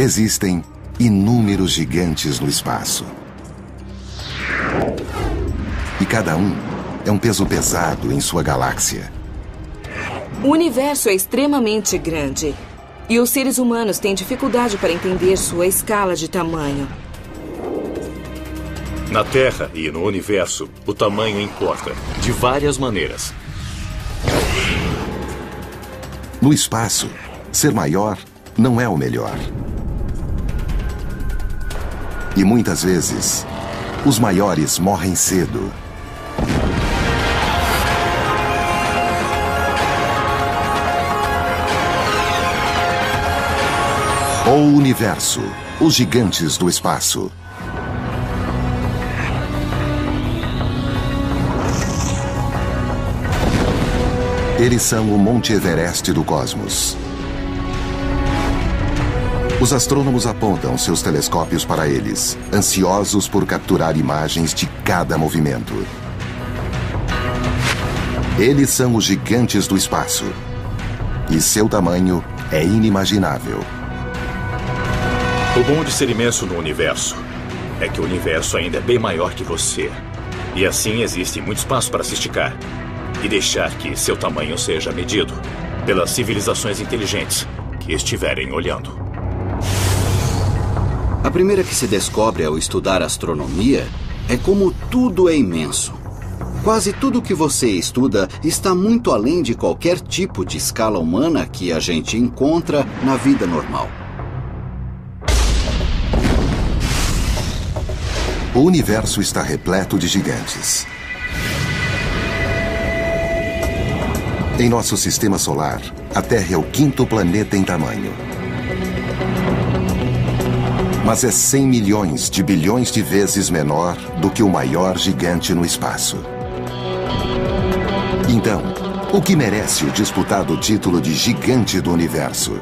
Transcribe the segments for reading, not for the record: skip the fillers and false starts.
Existem inúmeros gigantes no espaço. E cada um é um peso pesado em sua galáxia. O universo é extremamente grande. E os seres humanos têm dificuldade para entender sua escala de tamanho. Na Terra e no universo, o tamanho importa, de várias maneiras. No espaço, ser maior não é o melhor. E muitas vezes, os maiores morrem cedo. O universo, os gigantes do espaço. Eles são o Monte Everest do cosmos. Os astrônomos apontam seus telescópios para eles, ansiosos por capturar imagens de cada movimento. Eles são os gigantes do espaço. E seu tamanho é inimaginável. O bom de ser imenso no universo é que o universo ainda é bem maior que você. E assim existe muito espaço para se esticar e deixar que seu tamanho seja medido pelas civilizações inteligentes que estiverem olhando. A primeira que se descobre ao estudar astronomia é como tudo é imenso. Quase tudo que você estuda está muito além de qualquer tipo de escala humana que a gente encontra na vida normal. O universo está repleto de gigantes. Em nosso sistema solar, a Terra é o 5º planeta em tamanho. Mas é 100 milhões de bilhões de vezes menor do que o maior gigante no espaço. Então, o que merece o disputado título de gigante do universo?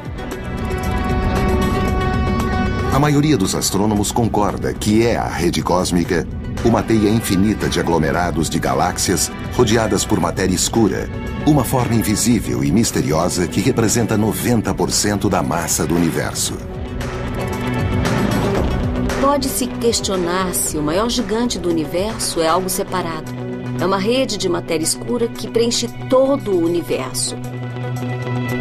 A maioria dos astrônomos concorda que é a rede cósmica uma teia infinita de aglomerados de galáxias rodeadas por matéria escura, uma forma invisível e misteriosa que representa 90% da massa do universo. Pode-se questionar se o maior gigante do universo é algo separado. É uma rede de matéria escura que preenche todo o universo.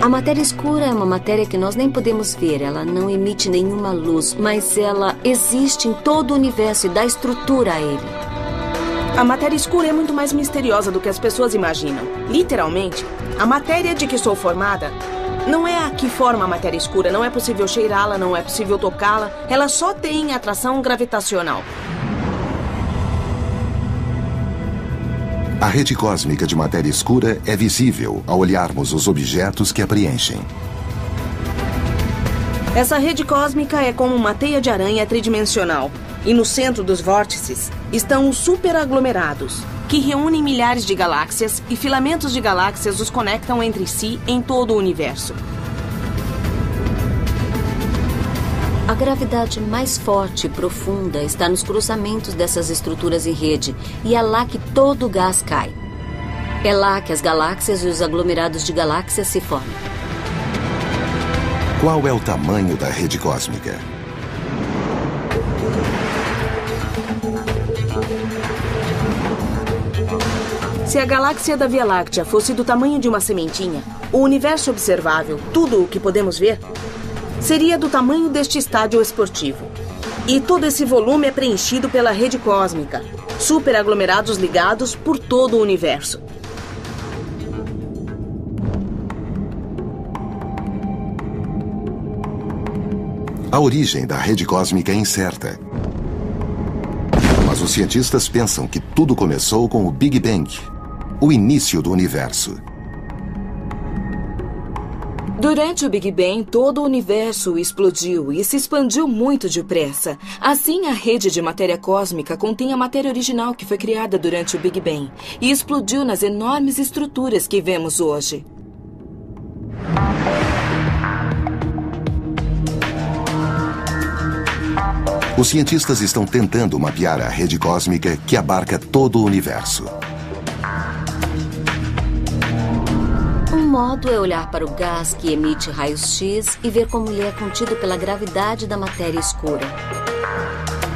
A matéria escura é uma matéria que nós nem podemos ver, ela não emite nenhuma luz, mas ela existe em todo o universo e dá estrutura a ele. A matéria escura é muito mais misteriosa do que as pessoas imaginam. Literalmente, a matéria de que sou formada não é a que forma a matéria escura, não é possível cheirá-la, não é possível tocá-la, ela só tem atração gravitacional. A rede cósmica de matéria escura é visível ao olharmos os objetos que a preenchem. Essa rede cósmica é como uma teia de aranha tridimensional. E no centro dos vórtices estão os superaglomerados, que reúnem milhares de galáxias e filamentos de galáxias os conectam entre si em todo o universo. A gravidade mais forte e profunda está nos cruzamentos dessas estruturas em rede, e é lá que todo o gás cai. É lá que as galáxias e os aglomerados de galáxias se formam. Qual é o tamanho da rede cósmica? Se a galáxia da Via Láctea fosse do tamanho de uma sementinha, o universo observável, tudo o que podemos ver, seria do tamanho deste estádio esportivo. E todo esse volume é preenchido pela rede cósmica, superaglomerados ligados por todo o universo. A origem da rede cósmica é incerta. Mas os cientistas pensam que tudo começou com o Big Bang, o início do universo. Durante o Big Bang, todo o universo explodiu e se expandiu muito depressa. Assim, a rede de matéria cósmica contém a matéria original que foi criada durante o Big Bang e explodiu nas enormes estruturas que vemos hoje. Os cientistas estão tentando mapear a rede cósmica que abarca todo o universo. Um modo é olhar para o gás que emite raios-x e ver como ele é contido pela gravidade da matéria escura.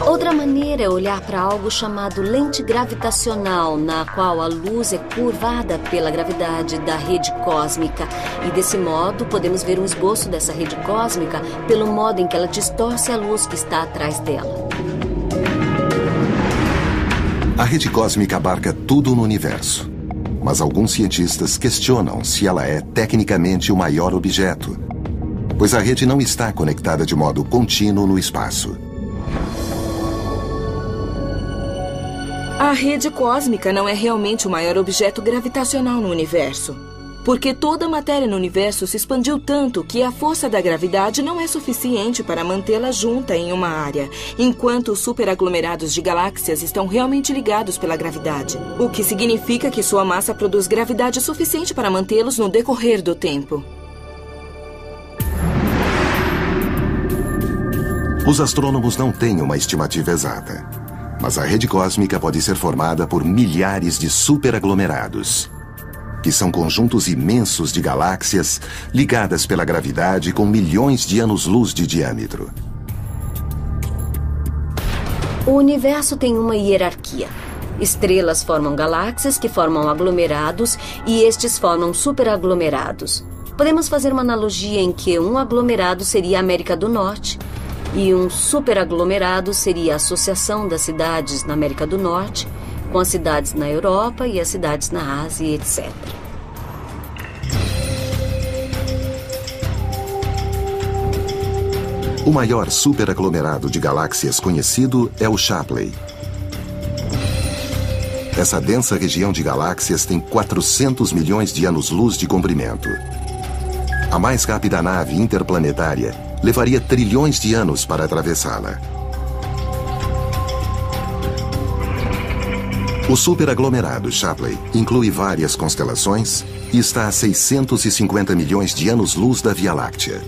Outra maneira é olhar para algo chamado lente gravitacional, na qual a luz é curvada pela gravidade da rede cósmica. E desse modo, podemos ver um esboço dessa rede cósmica pelo modo em que ela distorce a luz que está atrás dela. A rede cósmica abarca tudo no universo. Mas alguns cientistas questionam se ela é tecnicamente o maior objeto, pois a rede não está conectada de modo contínuo no espaço. A rede cósmica não é realmente o maior objeto gravitacional no universo, porque toda a matéria no universo se expandiu tanto que a força da gravidade não é suficiente para mantê-la junta em uma área, enquanto os superaglomerados de galáxias estão realmente ligados pela gravidade, o que significa que sua massa produz gravidade suficiente para mantê-los no decorrer do tempo. Os astrônomos não têm uma estimativa exata, mas a rede cósmica pode ser formada por milhares de superaglomerados, que são conjuntos imensos de galáxias ligadas pela gravidade com milhões de anos-luz de diâmetro. O universo tem uma hierarquia. Estrelas formam galáxias que formam aglomerados e estes formam superaglomerados. Podemos fazer uma analogia em que um aglomerado seria a América do Norte e um superaglomerado seria a associação das cidades na América do Norte com as cidades na Europa e as cidades na Ásia, etc. O maior superaglomerado de galáxias conhecido é o Shapley. Essa densa região de galáxias tem 400 milhões de anos-luz de comprimento. A mais rápida nave interplanetária levaria trilhões de anos para atravessá-la. O superaglomerado Shapley inclui várias constelações e está a 650 milhões de anos-luz da Via Láctea.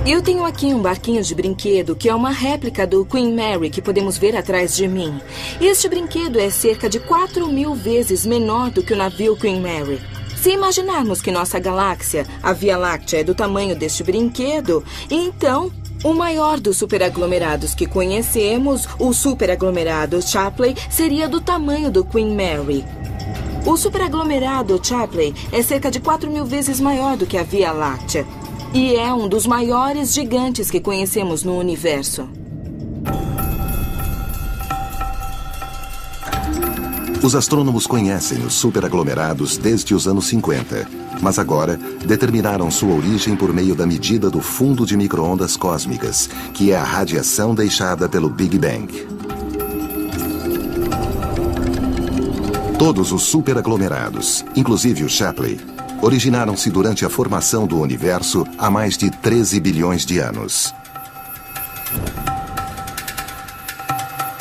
Eu tenho aqui um barquinho de brinquedo que é uma réplica do Queen Mary que podemos ver atrás de mim. Este brinquedo é cerca de 4.000 vezes menor do que o navio Queen Mary. Se imaginarmos que nossa galáxia, a Via Láctea, é do tamanho deste brinquedo, então o maior dos superaglomerados que conhecemos, o superaglomerado Shapley, seria do tamanho do Queen Mary. O superaglomerado Shapley é cerca de 4.000 vezes maior do que a Via Láctea. E é um dos maiores gigantes que conhecemos no universo. Os astrônomos conhecem os superaglomerados desde os anos 50, mas agora determinaram sua origem por meio da medida do fundo de micro-ondas cósmicas, que é a radiação deixada pelo Big Bang. Todos os superaglomerados, inclusive o Shapley, originaram-se durante a formação do universo há mais de 13 bilhões de anos.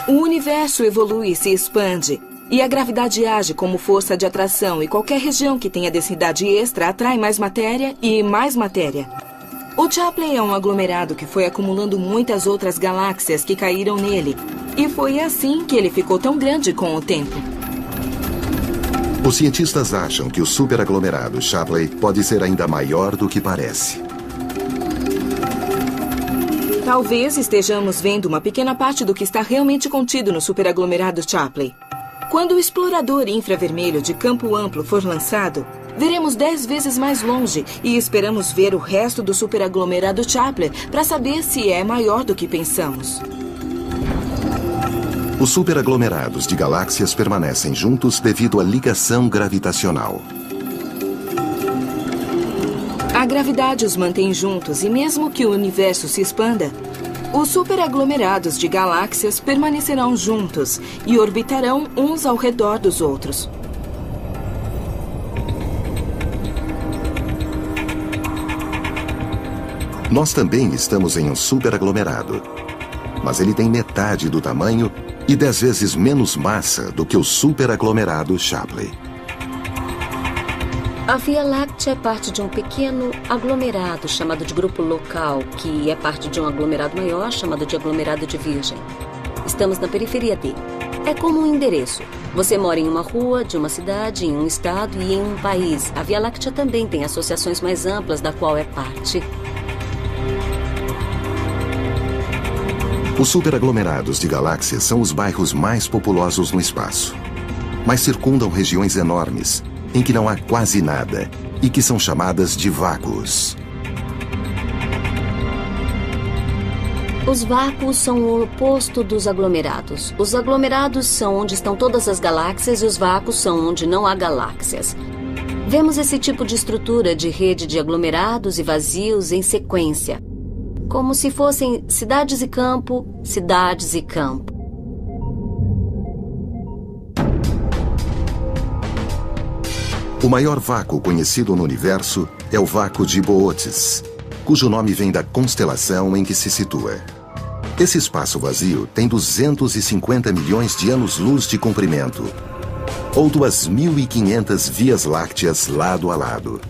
O universo evolui e se expande, e a gravidade age como força de atração, e qualquer região que tenha densidade extra atrai mais matéria e mais matéria. O Shapley é um aglomerado que foi acumulando muitas outras galáxias que caíram nele, e foi assim que ele ficou tão grande com o tempo. Os cientistas acham que o superaglomerado Shapley pode ser ainda maior do que parece. Talvez estejamos vendo uma pequena parte do que está realmente contido no superaglomerado Shapley. Quando o explorador infravermelho de campo amplo for lançado, veremos 10 vezes mais longe e esperamos ver o resto do superaglomerado Shapley para saber se é maior do que pensamos. Os superaglomerados de galáxias permanecem juntos devido à ligação gravitacional. A gravidade os mantém juntos e mesmo que o universo se expanda, os superaglomerados de galáxias permanecerão juntos e orbitarão uns ao redor dos outros. Nós também estamos em um superaglomerado, mas ele tem metade do tamanho e 10 vezes menos massa do que o superaglomerado Shapley. A Via Láctea é parte de um pequeno aglomerado chamado de grupo local, que é parte de um aglomerado maior chamado de aglomerado de Virgem. Estamos na periferia dele. É como um endereço. Você mora em uma rua, de uma cidade, em um estado e em um país. A Via Láctea também tem associações mais amplas da qual é parte. Os superaglomerados de galáxias são os bairros mais populosos no espaço, mas circundam regiões enormes, em que não há quase nada, e que são chamadas de vácuos. Os vácuos são o oposto dos aglomerados. Os aglomerados são onde estão todas as galáxias e os vácuos são onde não há galáxias. Vemos esse tipo de estrutura de rede de aglomerados e vazios em sequência, como se fossem cidades e campo, cidades e campo. O maior vácuo conhecido no universo é o vácuo de Boötes, cujo nome vem da constelação em que se situa. Esse espaço vazio tem 250 milhões de anos-luz de comprimento, ou 2.500 vias lácteas lado a lado.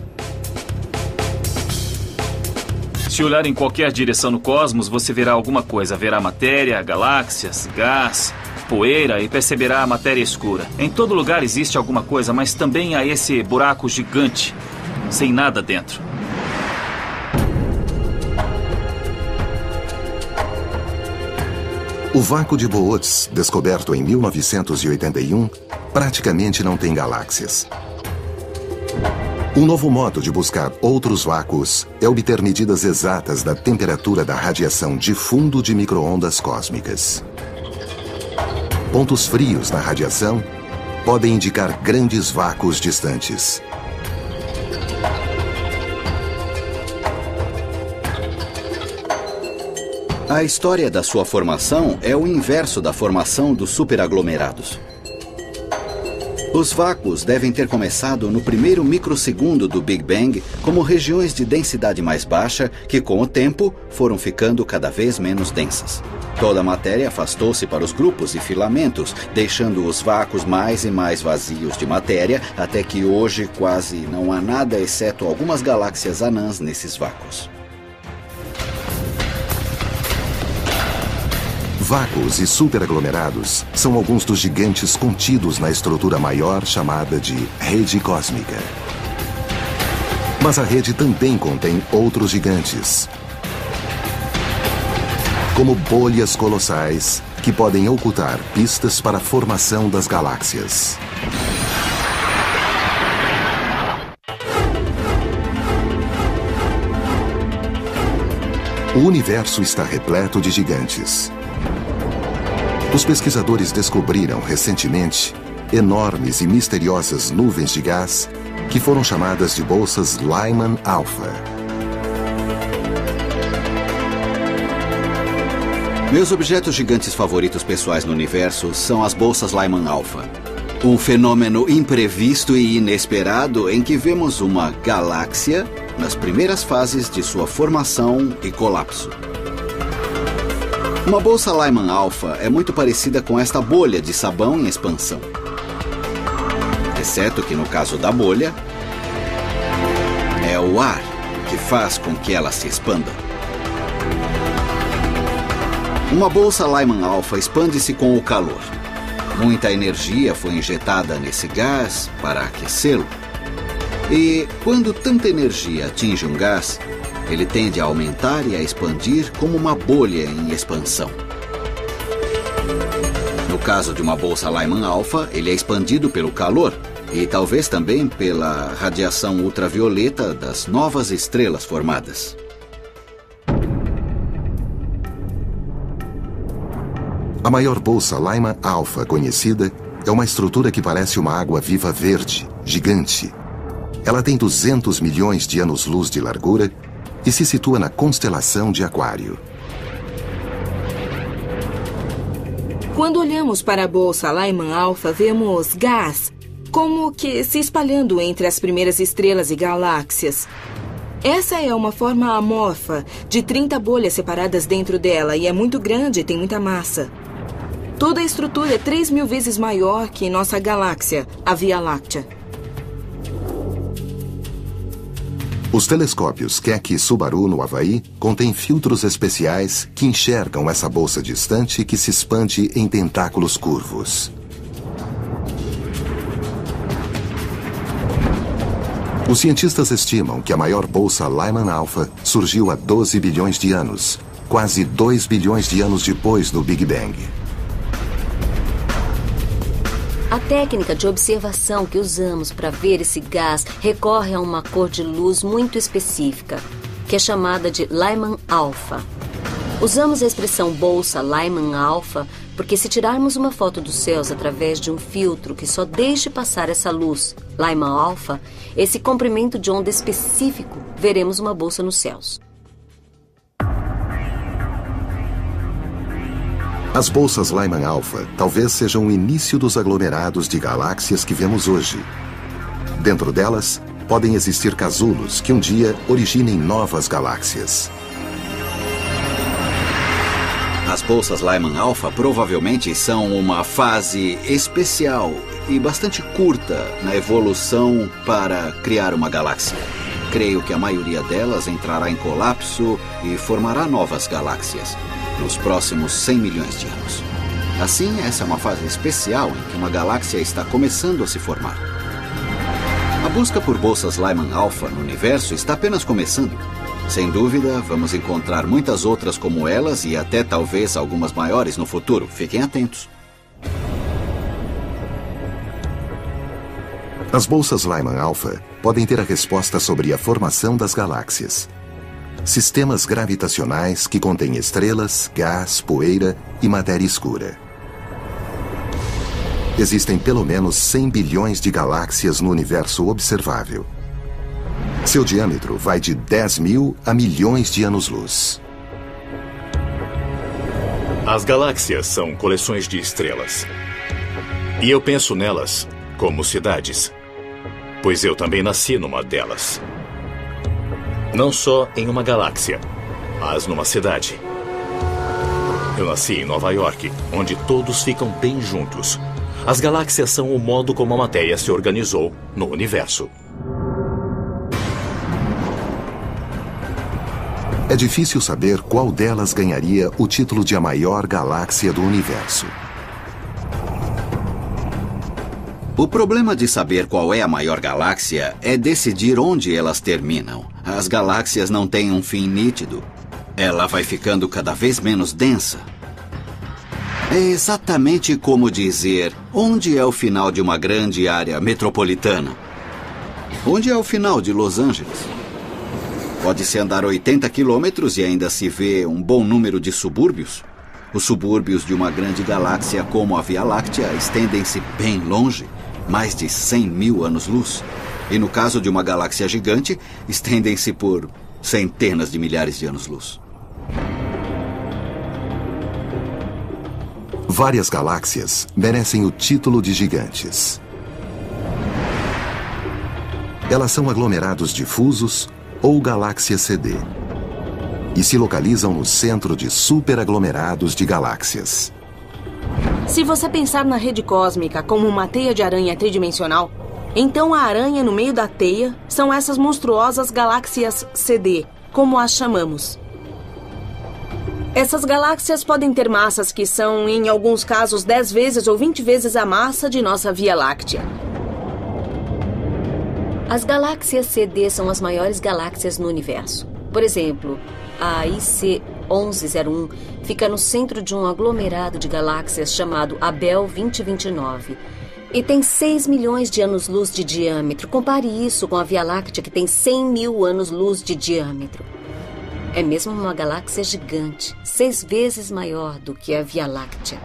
Se olhar em qualquer direção no cosmos, você verá alguma coisa. Verá matéria, galáxias, gás, poeira e perceberá a matéria escura. Em todo lugar existe alguma coisa, mas também há esse buraco gigante, sem nada dentro. O vácuo de Boötes, descoberto em 1981, praticamente não tem galáxias. Um novo modo de buscar outros vácuos é obter medidas exatas da temperatura da radiação de fundo de micro-ondas cósmicas. Pontos frios na radiação podem indicar grandes vácuos distantes. A história da sua formação é o inverso da formação dos superaglomerados. Os vácuos devem ter começado no primeiro microsegundo do Big Bang como regiões de densidade mais baixa que, com o tempo, foram ficando cada vez menos densas. Toda a matéria afastou-se para os grupos e filamentos, deixando os vácuos mais e mais vazios de matéria, até que hoje quase não há nada exceto algumas galáxias anãs nesses vácuos. Vácuos e superaglomerados são alguns dos gigantes contidos na estrutura maior chamada de rede cósmica. Mas a rede também contém outros gigantes, como bolhas colossais que podem ocultar pistas para a formação das galáxias. O universo está repleto de gigantes. Os pesquisadores descobriram recentemente enormes e misteriosas nuvens de gás que foram chamadas de bolsas Lyman Alpha. Meus objetos gigantes favoritos pessoais no universo são as bolsas Lyman Alpha. Um fenômeno imprevisto e inesperado em que vemos uma galáxia nas primeiras fases de sua formação e colapso. Uma bolsa Lyman Alpha é muito parecida com esta bolha de sabão em expansão. Exceto que no caso da bolha, é o ar que faz com que ela se expanda. Uma bolsa Lyman Alpha expande-se com o calor. Muita energia foi injetada nesse gás para aquecê-lo. E quando tanta energia atinge um gás, ele tende a aumentar e a expandir como uma bolha em expansão. No caso de uma bolsa Lyman Alpha, ele é expandido pelo calor e talvez também pela radiação ultravioleta das novas estrelas formadas. A maior bolsa Lyman Alpha conhecida é uma estrutura que parece uma água-viva verde, gigante. Ela tem 200 milhões de anos-luz de largura e se situa na constelação de Aquário. Quando olhamos para a bolsa Lyman Alpha, vemos gás, como que se espalhando entre as primeiras estrelas e galáxias. Essa é uma forma amorfa, de 30 bolhas separadas dentro dela, e é muito grande e tem muita massa. Toda a estrutura é 3.000 vezes maior que nossa galáxia, a Via Láctea. Os telescópios Keck e Subaru, no Havaí, contêm filtros especiais que enxergam essa bolsa distante que se expande em tentáculos curvos. Os cientistas estimam que a maior bolsa Lyman Alpha surgiu há 12 bilhões de anos, quase 2 bilhões de anos depois do Big Bang. A técnica de observação que usamos para ver esse gás recorre a uma cor de luz muito específica, que é chamada de Lyman Alpha. Usamos a expressão bolsa Lyman Alpha porque se tirarmos uma foto dos céus através de um filtro que só deixe passar essa luz, Lyman Alpha, esse comprimento de onda específico, veremos uma bolsa nos céus. As bolsas Lyman Alpha talvez sejam o início dos aglomerados de galáxias que vemos hoje. Dentro delas, podem existir casulos que um dia originem novas galáxias. As bolsas Lyman Alpha provavelmente são uma fase especial e bastante curta na evolução para criar uma galáxia. Creio que a maioria delas entrará em colapso e formará novas galáxias nos próximos 100 milhões de anos. Assim, essa é uma fase especial em que uma galáxia está começando a se formar. A busca por bolsas Lyman Alpha no universo está apenas começando. Sem dúvida, vamos encontrar muitas outras como elas e até talvez algumas maiores no futuro. Fiquem atentos. As bolsas Lyman Alpha podem ter a resposta sobre a formação das galáxias. Sistemas gravitacionais que contêm estrelas, gás, poeira e matéria escura. Existem pelo menos 100 bilhões de galáxias no universo observável. Seu diâmetro vai de 10 mil a milhões de anos-luz. As galáxias são coleções de estrelas. E eu penso nelas como cidades, pois eu também nasci numa delas. Não só em uma galáxia, mas numa cidade. Eu nasci em Nova York, onde todos ficam bem juntos. As galáxias são o modo como a matéria se organizou no universo. É difícil saber qual delas ganharia o título de a maior galáxia do universo. O problema de saber qual é a maior galáxia é decidir onde elas terminam. As galáxias não têm um fim nítido. Ela vai ficando cada vez menos densa. É exatamente como dizer onde é o final de uma grande área metropolitana. Onde é o final de Los Angeles? Pode-se andar 80 quilômetros e ainda se vê um bom número de subúrbios. Os subúrbios de uma grande galáxia como a Via Láctea estendem-se bem longe, mais de 100 mil anos-luz. E no caso de uma galáxia gigante, estendem-se por centenas de milhares de anos-luz. Várias galáxias merecem o título de gigantes. Elas são aglomerados difusos ou galáxias CD. E se localizam no centro de superaglomerados de galáxias. Se você pensar na rede cósmica como uma teia de aranha tridimensional, então a aranha no meio da teia são essas monstruosas galáxias CD, como as chamamos. Essas galáxias podem ter massas que são, em alguns casos, 10 vezes ou 20 vezes a massa de nossa Via Láctea. As galáxias CD são as maiores galáxias no universo. Por exemplo, a IC 1101 fica no centro de um aglomerado de galáxias chamado Abell 2029 e tem 6 milhões de anos-luz de diâmetro. Compare isso com a Via Láctea, que tem 100 mil anos-luz de diâmetro. É mesmo uma galáxia gigante, 6 vezes maior do que a Via Láctea.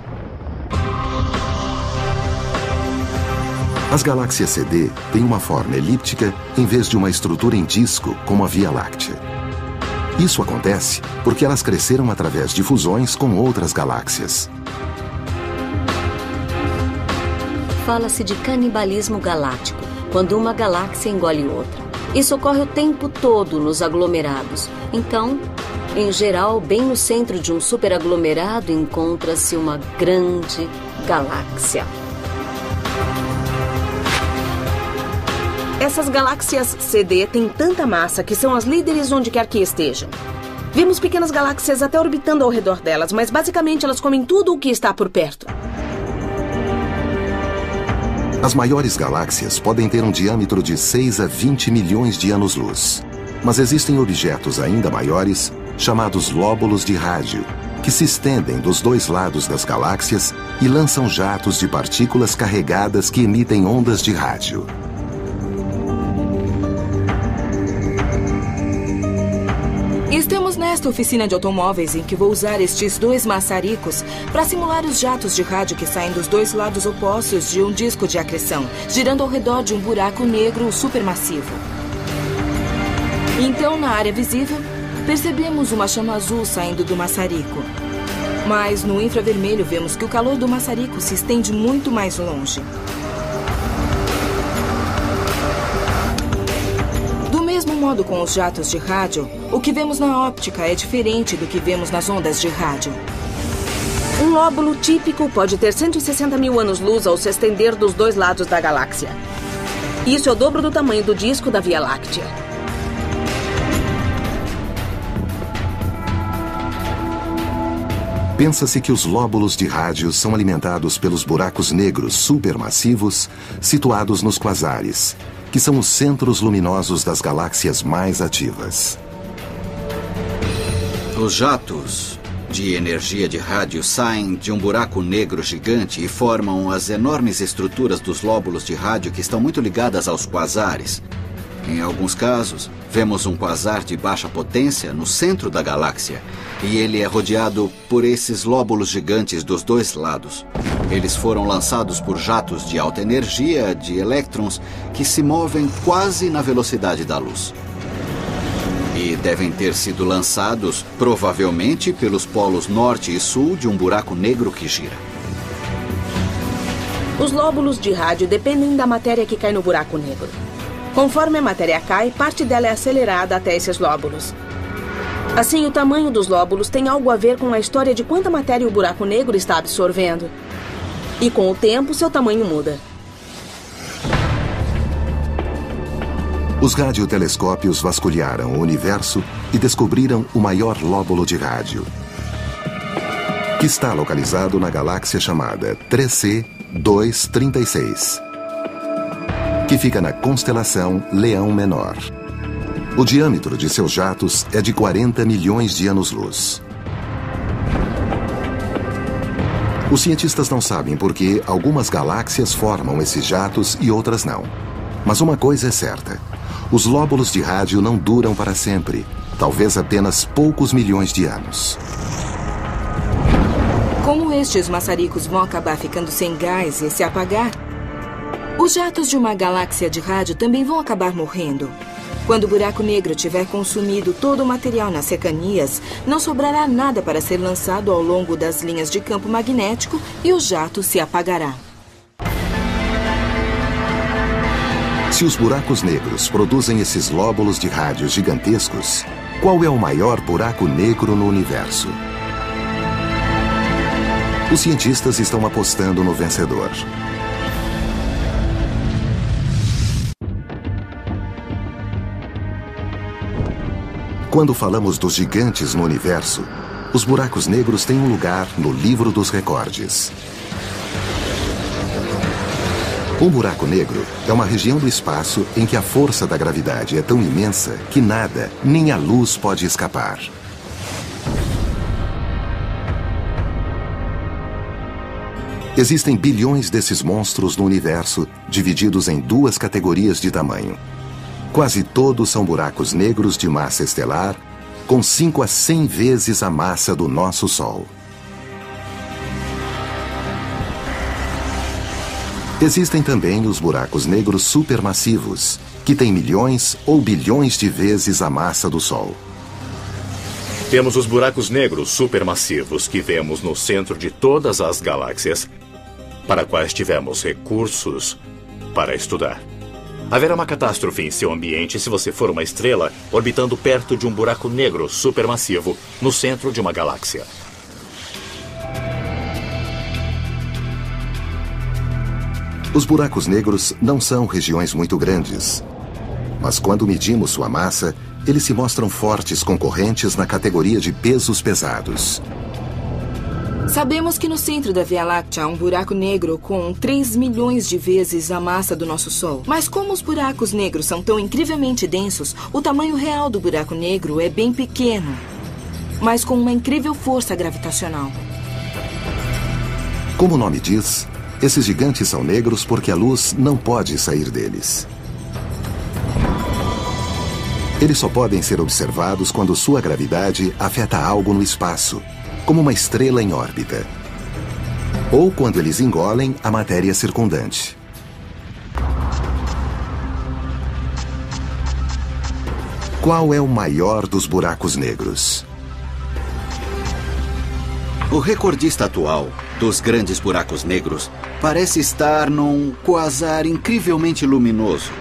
As galáxias CD têm uma forma elíptica em vez de uma estrutura em disco como a Via Láctea. Isso acontece porque elas cresceram através de fusões com outras galáxias. Fala-se de canibalismo galáctico, quando uma galáxia engole outra. Isso ocorre o tempo todo nos aglomerados. Então, em geral, bem no centro de um superaglomerado encontra-se uma grande galáxia. Essas galáxias CD têm tanta massa que são as líderes onde quer que estejam. Vemos pequenas galáxias até orbitando ao redor delas, mas basicamente elas comem tudo o que está por perto. As maiores galáxias podem ter um diâmetro de 6 a 20 milhões de anos-luz. Mas existem objetos ainda maiores, chamados lóbulos de rádio, que se estendem dos dois lados das galáxias e lançam jatos de partículas carregadas que emitem ondas de rádio. Estamos nesta oficina de automóveis em que vou usar estes dois maçaricos para simular os jatos de rádio que saem dos dois lados opostos de um disco de acreção, girando ao redor de um buraco negro supermassivo. Então, na área visível, percebemos uma chama azul saindo do maçarico. Mas no infravermelho vemos que o calor do maçarico se estende muito mais longe. Do mesmo modo com os jatos de rádio, o que vemos na óptica é diferente do que vemos nas ondas de rádio. Um lóbulo típico pode ter 160 mil anos-luz ao se estender dos dois lados da galáxia. Isso é o dobro do tamanho do disco da Via Láctea. Pensa-se que os lóbulos de rádio são alimentados pelos buracos negros supermassivos situados nos quasares, que são os centros luminosos das galáxias mais ativas. Os jatos de energia de rádio saem de um buraco negro gigante e formam as enormes estruturas dos lóbulos de rádio que estão muito ligadas aos quasares. Em alguns casos, vemos um quasar de baixa potência no centro da galáxia, e ele é rodeado por esses lóbulos gigantes dos dois lados. Eles foram lançados por jatos de alta energia, de elétrons, que se movem quase na velocidade da luz. E devem ter sido lançados, provavelmente, pelos polos norte e sul de um buraco negro que gira. Os lóbulos de rádio dependem da matéria que cai no buraco negro. Conforme a matéria cai, parte dela é acelerada até esses lóbulos. Assim, o tamanho dos lóbulos tem algo a ver com a história de quanta matéria o buraco negro está absorvendo. E com o tempo, seu tamanho muda. Os radiotelescópios vasculharam o universo e descobriram o maior lóbulo de rádio, que está localizado na galáxia chamada 3C236, que fica na constelação Leão Menor. O diâmetro de seus jatos é de 40 milhões de anos-luz. Os cientistas não sabem por que algumas galáxias formam esses jatos e outras não. Mas uma coisa é certa: os lóbulos de rádio não duram para sempre, talvez apenas poucos milhões de anos. Como estes maçaricos vão acabar ficando sem gás e se apagar, os jatos de uma galáxia de rádio também vão acabar morrendo. Quando o buraco negro tiver consumido todo o material nas cercanias, não sobrará nada para ser lançado ao longo das linhas de campo magnético e o jato se apagará. Se os buracos negros produzem esses lóbulos de rádio gigantescos, qual é o maior buraco negro no universo? Os cientistas estão apostando no vencedor. Quando falamos dos gigantes no universo, os buracos negros têm um lugar no livro dos recordes. Um buraco negro é uma região do espaço em que a força da gravidade é tão imensa que nada, nem a luz, pode escapar. Existem bilhões desses monstros no universo, divididos em duas categorias de tamanho. Quase todos são buracos negros de massa estelar, com 5 a 100 vezes a massa do nosso Sol. Existem também os buracos negros supermassivos, que têm milhões ou bilhões de vezes a massa do Sol. Temos os buracos negros supermassivos que vemos no centro de todas as galáxias, para quais tivemos recursos para estudar. Haverá uma catástrofe em seu ambiente se você for uma estrela orbitando perto de um buraco negro supermassivo no centro de uma galáxia. Os buracos negros não são regiões muito grandes. Mas quando medimos sua massa, eles se mostram fortes concorrentes na categoria de pesos pesados. Sabemos que no centro da Via Láctea há um buraco negro com 3 milhões de vezes a massa do nosso Sol. Mas como os buracos negros são tão incrivelmente densos, o tamanho real do buraco negro é bem pequeno, mas com uma incrível força gravitacional. Como o nome diz, esses gigantes são negros porque a luz não pode sair deles. Eles só podem ser observados quando sua gravidade afeta algo no espaço, como uma estrela em órbita, ou quando eles engolem a matéria circundante. Qual é o maior dos buracos negros? O recordista atual dos grandes buracos negros parece estar num quasar incrivelmente luminoso,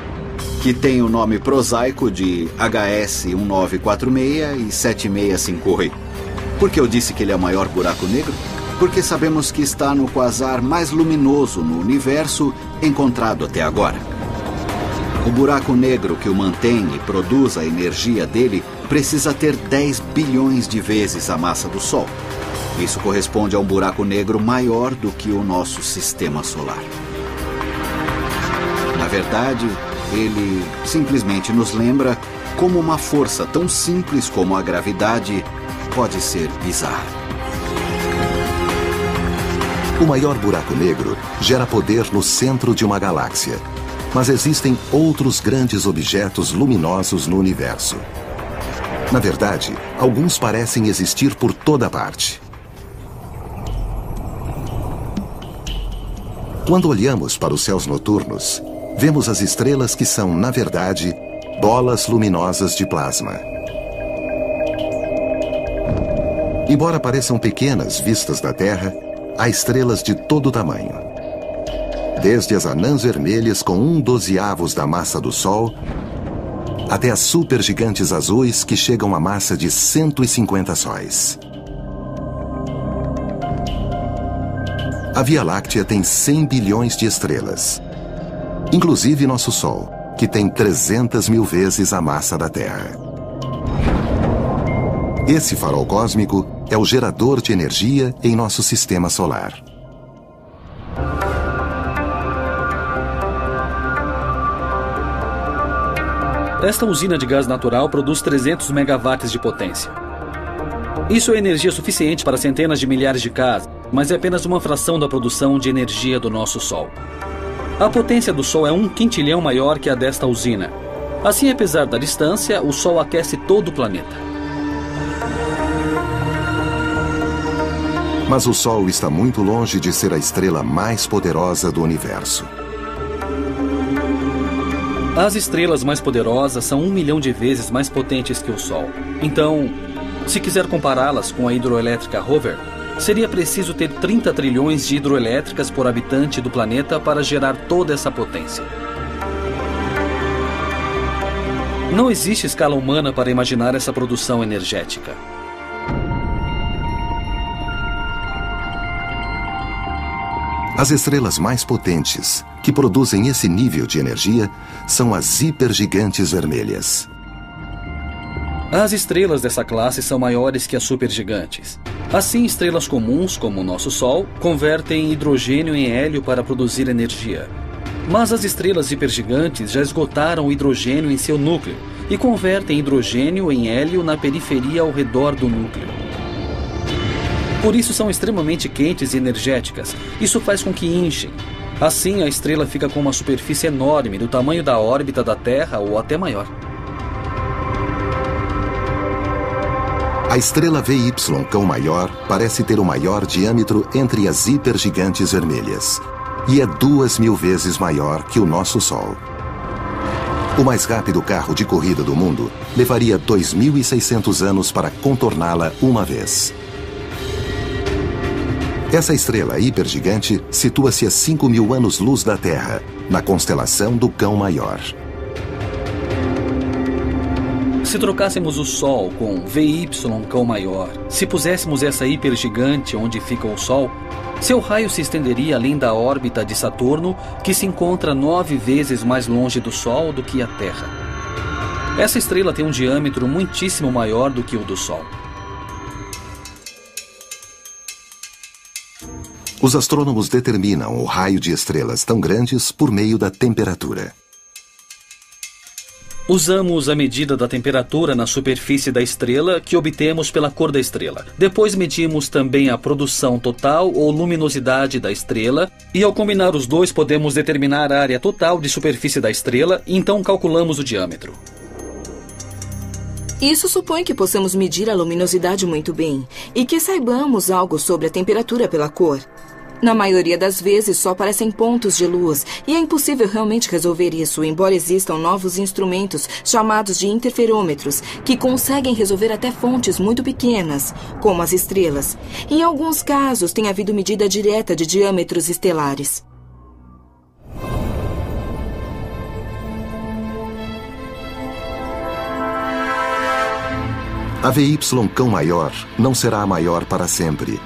que tem o nome prosaico de HS 1946 e 7658. Por que eu disse que ele é o maior buraco negro? Porque sabemos que está no quasar mais luminoso no universo encontrado até agora. O buraco negro que o mantém e produz a energia dele precisa ter 10 bilhões de vezes a massa do Sol. Isso corresponde a um buraco negro maior do que o nosso sistema solar. Na verdade, ele simplesmente nos lembra como uma força tão simples como a gravidade pode ser bizarra. O maior buraco negro gera poder no centro de uma galáxia, mas existem outros grandes objetos luminosos no universo. Na verdade, alguns parecem existir por toda parte. Quando olhamos para os céus noturnos, vemos as estrelas que são, na verdade, bolas luminosas de plasma. Embora pareçam pequenas vistas da Terra, há estrelas de todo tamanho. Desde as anãs vermelhas com 1/12 da massa do Sol, até as supergigantes azuis que chegam à massa de 150 sóis. A Via Láctea tem 100 bilhões de estrelas, inclusive nosso Sol, que tem 300 mil vezes a massa da Terra. Esse farol cósmico é o gerador de energia em nosso sistema solar. Esta usina de gás natural produz 300 megawatts de potência. Isso é energia suficiente para centenas de milhares de casas, mas é apenas uma fração da produção de energia do nosso Sol. A potência do Sol é 1 quintilhão maior que a desta usina. Assim, apesar da distância, o Sol aquece todo o planeta. Mas o Sol está muito longe de ser a estrela mais poderosa do universo. As estrelas mais poderosas são 1 milhão de vezes mais potentes que o Sol. Então, se quiser compará-las com a hidroelétrica Rover, seria preciso ter 30 trilhões de hidroelétricas por habitante do planeta para gerar toda essa potência. Não existe escala humana para imaginar essa produção energética. As estrelas mais potentes, que produzem esse nível de energia, são as hipergigantes vermelhas. As estrelas dessa classe são maiores que as supergigantes. Assim, estrelas comuns, como o nosso Sol, convertem hidrogênio em hélio para produzir energia. Mas as estrelas hipergigantes já esgotaram o hidrogênio em seu núcleo e convertem hidrogênio em hélio na periferia ao redor do núcleo. Por isso são extremamente quentes e energéticas. Isso faz com que inchem. Assim, a estrela fica com uma superfície enorme, do tamanho da órbita da Terra ou até maior. A estrela VY Cão Maior parece ter o maior diâmetro entre as hipergigantes vermelhas e é 2.000 vezes maior que o nosso Sol. O mais rápido carro de corrida do mundo levaria 2.600 anos para contorná-la uma vez. Essa estrela hipergigante situa-se a 5.000 anos-luz da Terra, na constelação do Cão Maior. Se trocássemos o Sol com VY Cão maior, se puséssemos essa hipergigante onde fica o Sol, seu raio se estenderia além da órbita de Saturno, que se encontra 9 vezes mais longe do Sol do que a Terra. Essa estrela tem um diâmetro muitíssimo maior do que o do Sol. Os astrônomos determinam o raio de estrelas tão grandes por meio da temperatura. Usamos a medida da temperatura na superfície da estrela que obtemos pela cor da estrela. Depois medimos também a produção total ou luminosidade da estrela e ao combinar os dois podemos determinar a área total de superfície da estrela e então calculamos o diâmetro. Isso supõe que possamos medir a luminosidade muito bem e que saibamos algo sobre a temperatura pela cor. Na maioria das vezes só aparecem pontos de luz e é impossível realmente resolver isso, embora existam novos instrumentos chamados de interferômetros que conseguem resolver até fontes muito pequenas, como as estrelas. Em alguns casos tem havido medida direta de diâmetros estelares. A VY Cão maior não será a maior para sempre.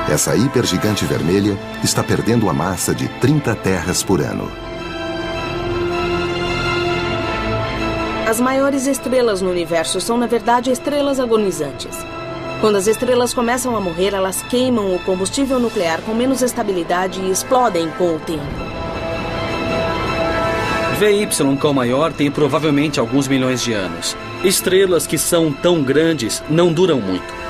Essa hipergigante vermelha está perdendo a massa de 30 terras por ano. As maiores estrelas no universo são, na verdade, estrelas agonizantes. Quando as estrelas começam a morrer, elas queimam o combustível nuclear com menos estabilidade e explodem com o tempo. VY Cão maior tem provavelmente alguns milhões de anos. Estrelas que são tão grandes não duram muito.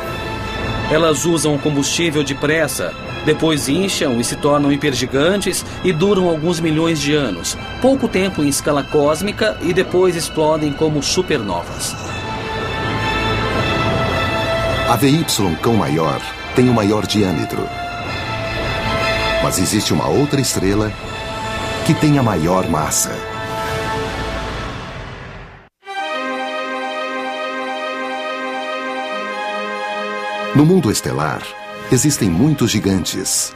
Elas usam combustível depressa, depois incham e se tornam hipergigantes e duram alguns milhões de anos, pouco tempo em escala cósmica e depois explodem como supernovas. A VY Cão maior tem o maior diâmetro. Mas existe uma outra estrela que tem a maior massa. No mundo estelar, existem muitos gigantes.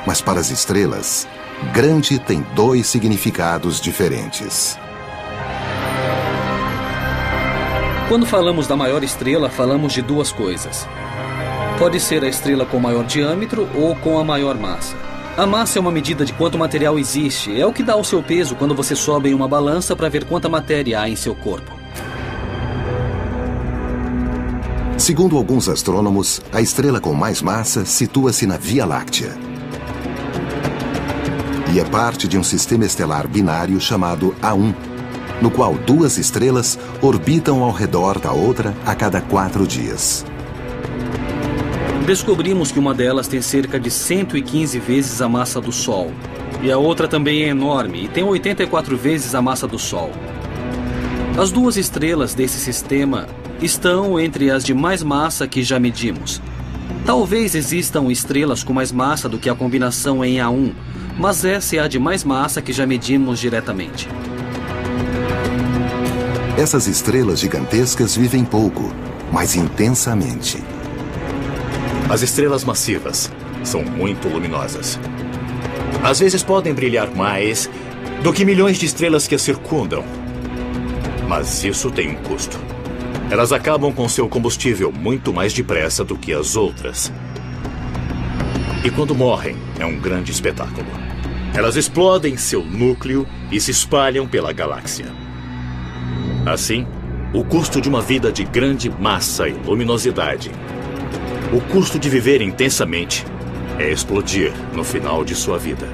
Mas para as estrelas, grande tem 2 significados diferentes. Quando falamos da maior estrela, falamos de 2 coisas. Pode ser a estrela com maior diâmetro ou com a maior massa. A massa é uma medida de quanto material existe. É o que dá o seu peso quando você sobe em uma balança para ver quanta matéria há em seu corpo. Segundo alguns astrônomos, a estrela com mais massa situa-se na Via Láctea. E é parte de um sistema estelar binário chamado A1, no qual 2 estrelas orbitam ao redor da outra a cada 4 dias. Descobrimos que uma delas tem cerca de 115 vezes a massa do Sol. E a outra também é enorme e tem 84 vezes a massa do Sol. As 2 estrelas desse sistema estão entre as de mais massa que já medimos. Talvez existam estrelas com mais massa do que a combinação em A1, mas essa é a de mais massa que já medimos diretamente. Essas estrelas gigantescas vivem pouco, mas intensamente. As estrelas massivas são muito luminosas. Às vezes podem brilhar mais do que milhões de estrelas que as circundam. Mas isso tem um custo. Elas acabam com seu combustível muito mais depressa do que as outras. E quando morrem, é um grande espetáculo. Elas explodem seu núcleo e se espalham pela galáxia. Assim, o custo de uma vida de grande massa e luminosidade, o custo de viver intensamente, é explodir no final de sua vida.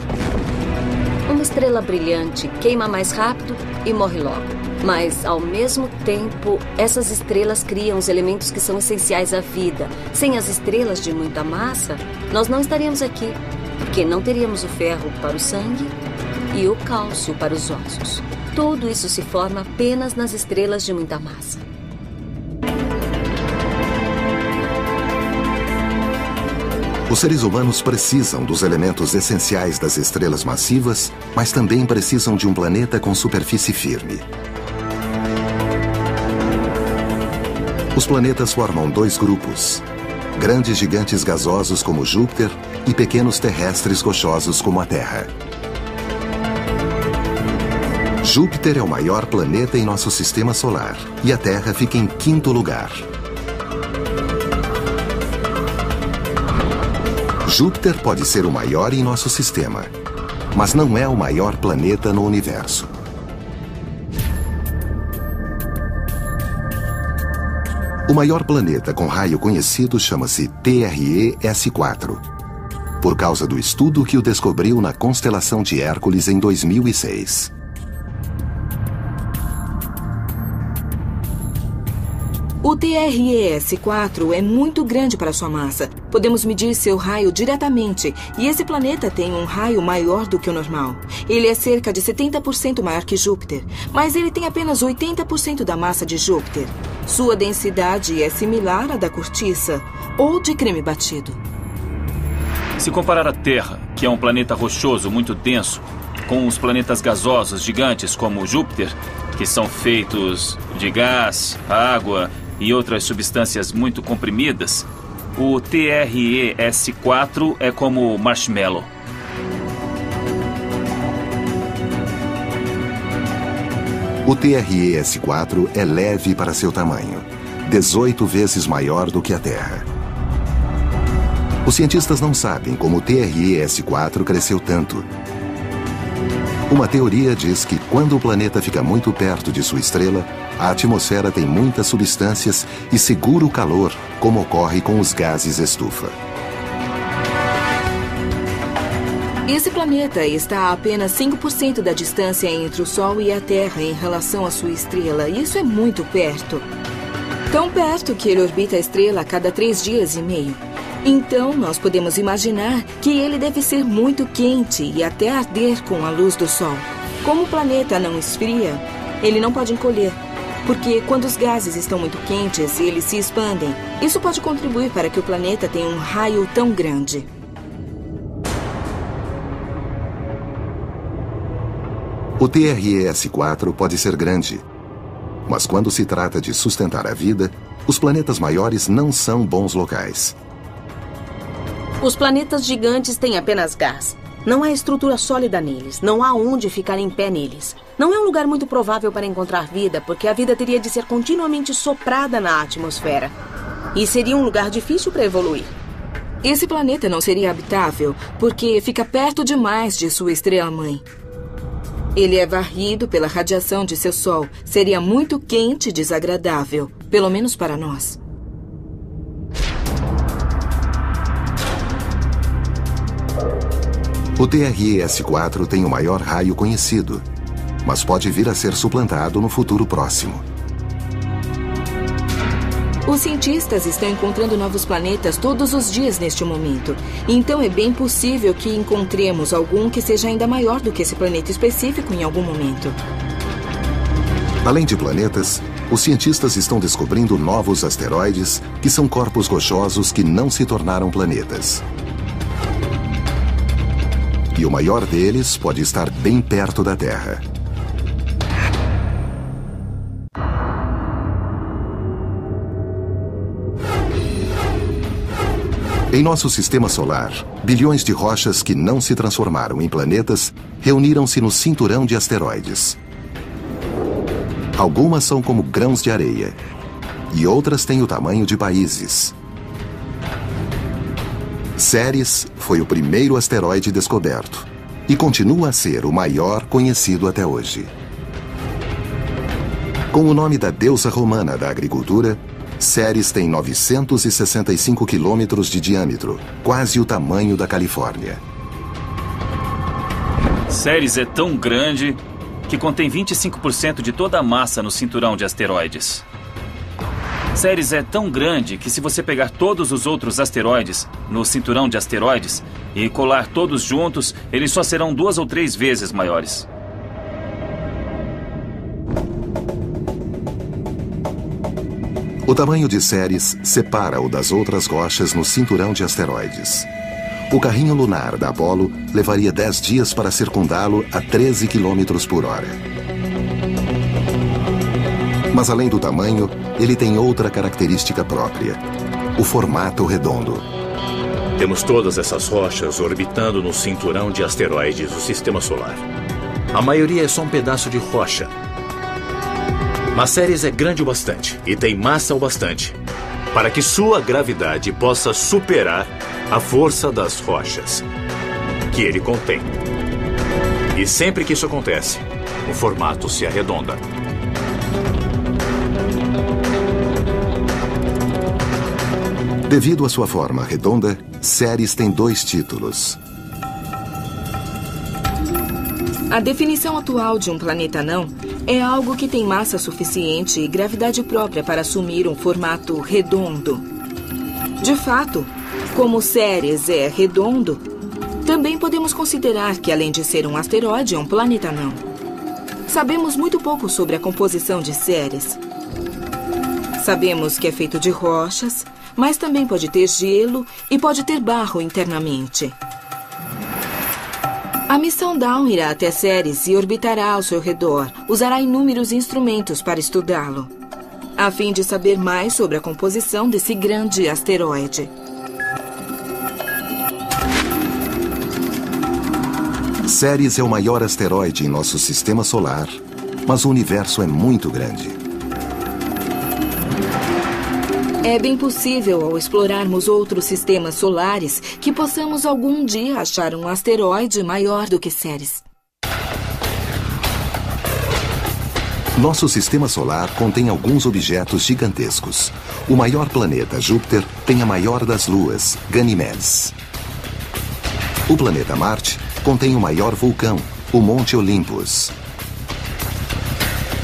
Uma estrela brilhante queima mais rápido e morre logo. Mas, ao mesmo tempo, essas estrelas criam os elementos que são essenciais à vida. Sem as estrelas de muita massa, nós não estaríamos aqui, porque não teríamos o ferro para o sangue e o cálcio para os ossos. Tudo isso se forma apenas nas estrelas de muita massa. Os seres humanos precisam dos elementos essenciais das estrelas massivas, mas também precisam de um planeta com superfície firme. Os planetas formam 2 grupos: grandes gigantes gasosos como Júpiter e pequenos terrestres rochosos como a Terra. Júpiter é o maior planeta em nosso sistema solar e a Terra fica em 5º lugar. Júpiter pode ser o maior em nosso sistema, mas não é o maior planeta no universo. O maior planeta com raio conhecido chama-se TRE-S4, por causa do estudo que o descobriu na constelação de Hércules em 2006. O TRE-S4 é muito grande para sua massa. Podemos medir seu raio diretamente, e esse planeta tem um raio maior do que o normal. Ele é cerca de 70% maior que Júpiter, mas ele tem apenas 80% da massa de Júpiter. Sua densidade é similar à da cortiça ou de creme batido. Se comparar a Terra, que é um planeta rochoso muito denso, com os planetas gasosos gigantes como Júpiter, que são feitos de gás, água e outras substâncias muito comprimidas, o TRE-S4 é como marshmallow. O TRE-S4 é leve para seu tamanho, 18 vezes maior do que a Terra. Os cientistas não sabem como o TRE-S4 cresceu tanto. Uma teoria diz que quando o planeta fica muito perto de sua estrela, a atmosfera tem muitas substâncias e segura o calor, como ocorre com os gases estufa. Esse planeta está a apenas 5% da distância entre o Sol e a Terra em relação à sua estrela. Isso é muito perto. Tão perto que ele orbita a estrela a cada 3 dias e meio. Então, nós podemos imaginar que ele deve ser muito quente e até arder com a luz do Sol. Como o planeta não esfria, ele não pode encolher, porque quando os gases estão muito quentes, eles se expandem. Isso pode contribuir para que o planeta tenha um raio tão grande. O TRE-S4 pode ser grande, mas quando se trata de sustentar a vida, os planetas maiores não são bons locais. Os planetas gigantes têm apenas gás. Não há estrutura sólida neles. Não há onde ficar em pé neles. Não é um lugar muito provável para encontrar vida, porque a vida teria de ser continuamente soprada na atmosfera. E seria um lugar difícil para evoluir. Esse planeta não seria habitável, porque fica perto demais de sua estrela-mãe. Ele é varrido pela radiação de seu Sol. Seria muito quente e desagradável, pelo menos para nós. O TRE-S4 tem o maior raio conhecido, mas pode vir a ser suplantado no futuro próximo. Os cientistas estão encontrando novos planetas todos os dias neste momento. Então é bem possível que encontremos algum que seja ainda maior do que esse planeta específico em algum momento. Além de planetas, os cientistas estão descobrindo novos asteroides que são corpos rochosos que não se tornaram planetas. E o maior deles pode estar bem perto da Terra. Em nosso sistema solar, bilhões de rochas que não se transformaram em planetas reuniram-se no cinturão de asteroides. Algumas são como grãos de areia, e outras têm o tamanho de países. Ceres foi o primeiro asteroide descoberto e continua a ser o maior conhecido até hoje. Com o nome da deusa romana da agricultura, Ceres tem 965 quilômetros de diâmetro, quase o tamanho da Califórnia. Ceres é tão grande que contém 25% de toda a massa no cinturão de asteroides. Ceres é tão grande que se você pegar todos os outros asteroides no cinturão de asteroides e colar todos juntos, eles só serão 2 ou 3 vezes maiores. O tamanho de Ceres separa-o das outras rochas no cinturão de asteroides. O carrinho lunar da Apollo levaria 10 dias para circundá-lo a 13 km por hora. Mas além do tamanho, ele tem outra característica própria: o formato redondo. Temos todas essas rochas orbitando no cinturão de asteroides do Sistema Solar. A maioria é só um pedaço de rocha. Mas Ceres é grande o bastante e tem massa o bastante para que sua gravidade possa superar a força das rochas que ele contém. E sempre que isso acontece, o formato se arredonda. Devido à sua forma redonda, Ceres tem 2 títulos. A definição atual de um planeta anão é algo que tem massa suficiente e gravidade própria para assumir um formato redondo. De fato, como Ceres é redondo, também podemos considerar que, além de ser um asteroide, é um planeta anão. Sabemos muito pouco sobre a composição de Ceres. Sabemos que é feito de rochas, mas também pode ter gelo e pode ter barro internamente. A missão Dawn irá até Ceres e orbitará ao seu redor. Usará inúmeros instrumentos para estudá-lo, a fim de saber mais sobre a composição desse grande asteroide. Ceres é o maior asteroide em nosso sistema solar, mas o universo é muito grande. É bem possível, ao explorarmos outros sistemas solares, que possamos algum dia achar um asteroide maior do que Ceres. Nosso sistema solar contém alguns objetos gigantescos. O maior planeta, Júpiter, tem a maior das luas, Ganymedes. O planeta Marte contém o maior vulcão, o Monte Olympus.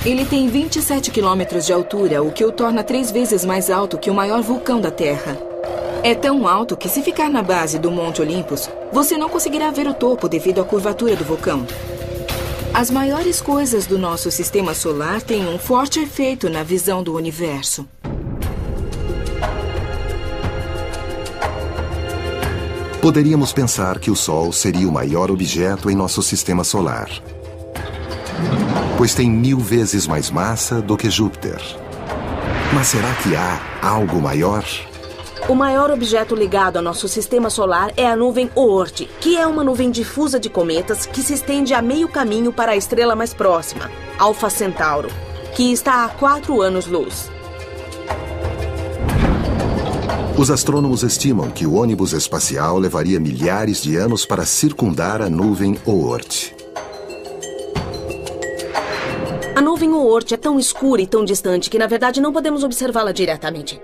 Ele tem 27 quilômetros de altura, o que o torna 3 vezes mais alto que o maior vulcão da Terra. É tão alto que, se ficar na base do Monte Olympus, você não conseguirá ver o topo devido à curvatura do vulcão. As maiores coisas do nosso sistema solar têm um forte efeito na visão do universo. Poderíamos pensar que o Sol seria o maior objeto em nosso sistema solar, pois tem 1000 vezes mais massa do que Júpiter. Mas será que há algo maior? O maior objeto ligado ao nosso sistema solar é a nuvem Oort, que é uma nuvem difusa de cometas que se estende a meio caminho para a estrela mais próxima, Alfa Centauro, que está a 4 anos-luz. Os astrônomos estimam que o ônibus espacial levaria milhares de anos para circundar a nuvem Oort. A nuvem Oort é tão escura e tão distante que, na verdade, não podemos observá-la diretamente.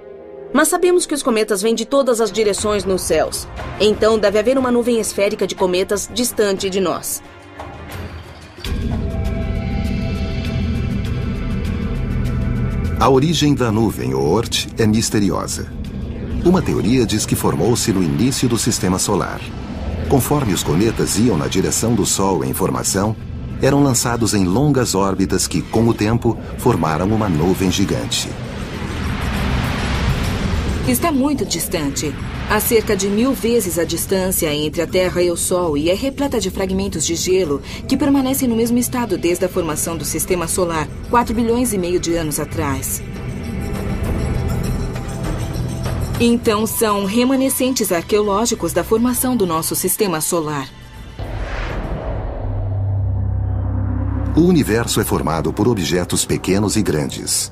Mas sabemos que os cometas vêm de todas as direções nos céus. Então, deve haver uma nuvem esférica de cometas distante de nós. A origem da nuvem Oort é misteriosa. Uma teoria diz que formou-se no início do sistema solar. Conforme os cometas iam na direção do Sol em formação, eram lançados em longas órbitas que, com o tempo, formaram uma nuvem gigante. Está muito distante. Há cerca de 1000 vezes a distância entre a Terra e o Sol e é repleta de fragmentos de gelo que permanecem no mesmo estado desde a formação do Sistema Solar, 4 bilhões e meio de anos atrás. Então, são remanescentes arqueológicos da formação do nosso Sistema Solar. O universo é formado por objetos pequenos e grandes.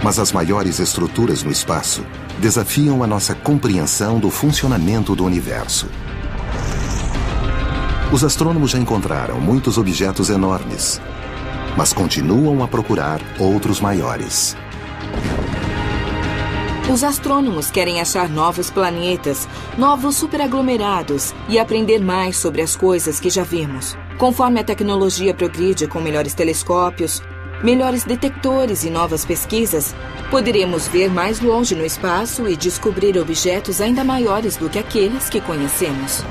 Mas as maiores estruturas no espaço desafiam a nossa compreensão do funcionamento do universo. Os astrônomos já encontraram muitos objetos enormes, mas continuam a procurar outros maiores. Os astrônomos querem achar novos planetas, novos superaglomerados e aprender mais sobre as coisas que já vimos. Conforme a tecnologia progride com melhores telescópios, melhores detectores e novas pesquisas, poderemos ver mais longe no espaço e descobrir objetos ainda maiores do que aqueles que conhecemos.